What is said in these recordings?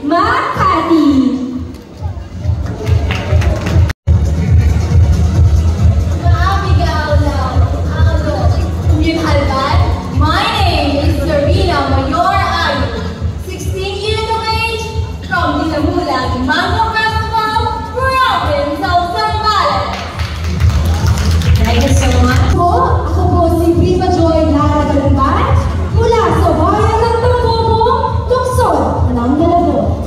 Makati. My name is Serena Mayor Ayu, 16 years of age, from Dinamulan Mango Festival, province of Zambales. Thank you so much. Ako po si Prima Joy Lara Galban, mula sa bayan ng Tambobo, Lungsod ng Malabo.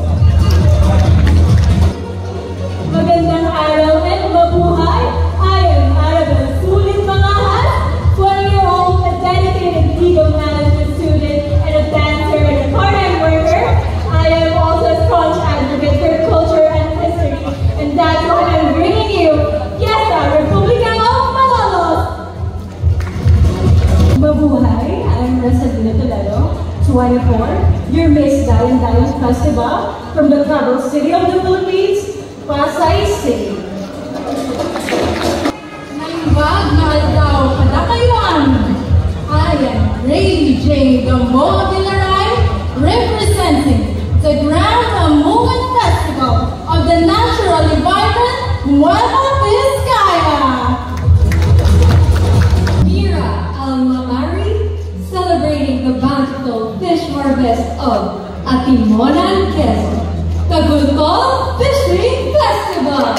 Magandang araw at mabuhay! I am Arabel Sulit Mangahas, 20-year-old, a dedicated legal management student, and a dancer and a part-time worker. I am also a staunch advocate for culture and history, and that's why I'm bringing you Fiesta Republica of Malolos! Mabuhay! I'm Rosalina Toledo, 24, your Miss Dayan Festival from the capital city of the Philippines, Pasay City. Naimbag na aldaw kadakayuan. I am Ray J. Gamboa Villaray, representing the Grand Amugan Festival of the naturally vibrant Nueva Vizcaya. Mira Almamari, celebrating the bountiful fish harvest of Atimonan, Quezon. Tagulcol Fishing Festival.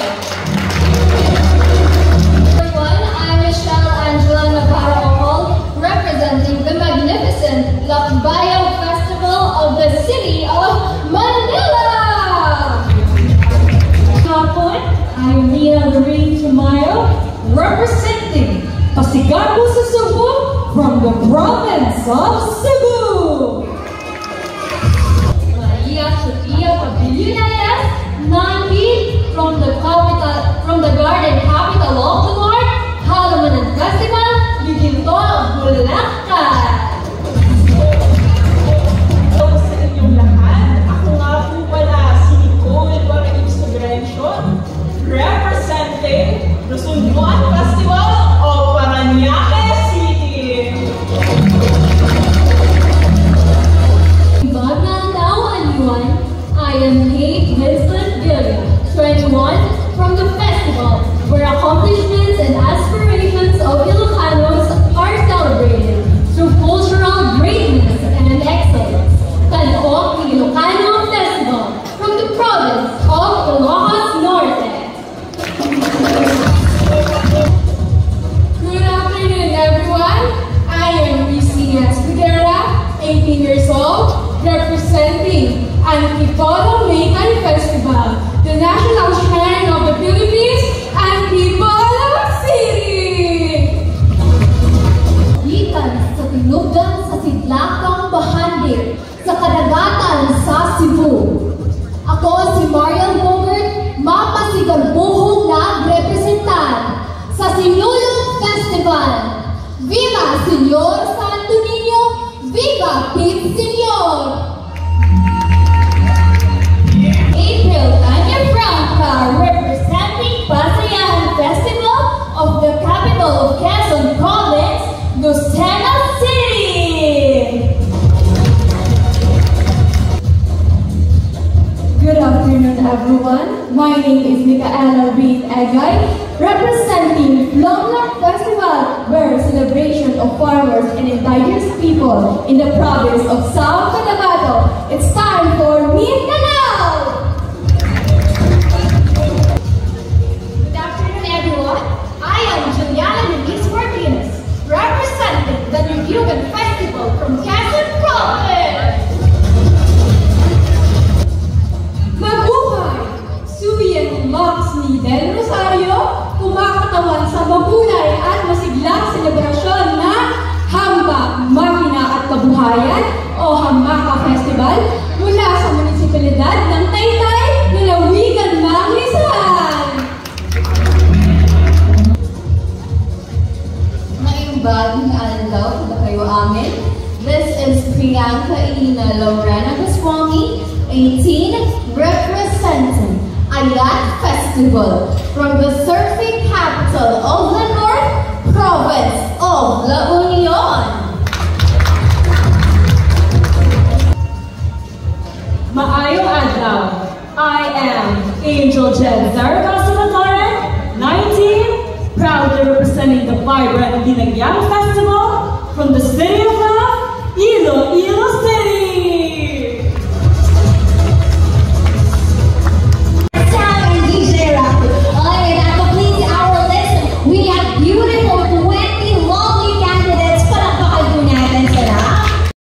Everyone, I'm Michelle Angela Navarro, representing the magnificent Lakbayan Festival of the city of Manila. Kapon, I'm Nia Lorraine Tumayo, representing Pasigago sa Cebu from the province of Cebu. Maria Sofia Pabilinares, non-beat from the garden capital of the North, Halamanan Festival, Liginto, Bulacan. Hello sa inyong lahat. Ako nga po pala si Nicole Barangis Sobrencio, representing Lusunduan Festival of Parañaque City. I am Kate Winston Villia, 21, from the festival, where accomplishments and aspirations of Ilocanos are celebrated through cultural greatness and excellence. Tanaok Ilocano Festival, from the province of Ilocos Norte. Good afternoon, everyone. I am Lucia Escudera, 18 years old, representing Antipolo Maykan Festival, the national shrine of the Philippines, Antipolo City. Ikan sa tinugan sa Sidlakang Bahandir, sa Kadagatan sa Cebu. Ako si Marian Bogert, mapasigalbuhong nagrepresentan sa Sinulog Festival. Viva Senyor Santo Niño! Viva Pete Senyor! April Tanya Franca, representing Pasayahan Festival of the capital of Quezon Province, Lucena City. Good afternoon, everyone. My name is Micaela Reed Egay, representing Longlock Festival, where celebration of farmers and indigenous people in the province of South Cotabato. It's time for Mindanao! Good afternoon, everyone. I am Juliana Luis Martinez, representing the Nugugan Festival from Quezon Province. Mabuhay! Suyan Max ni Del Rosario, kumakatawan sa mabunay at masiglang selebrasyon na Hamba, Makina at Kabuhayan o Hamaka Festival mula sa munisipalidad ng Taytay, Lalawigan, Rizal. Naimbag na aldaw na kayo amin. This is Priyanka Ina Lorena Goswami, 18, representing Ayat Festival from the surfing capital of the North, province of La Union. Maayong adlaw. I am Angel Jen Zaragoza Mataren, 19, proudly representing the vibrant Dinagyang Festival from the city of Iloilo.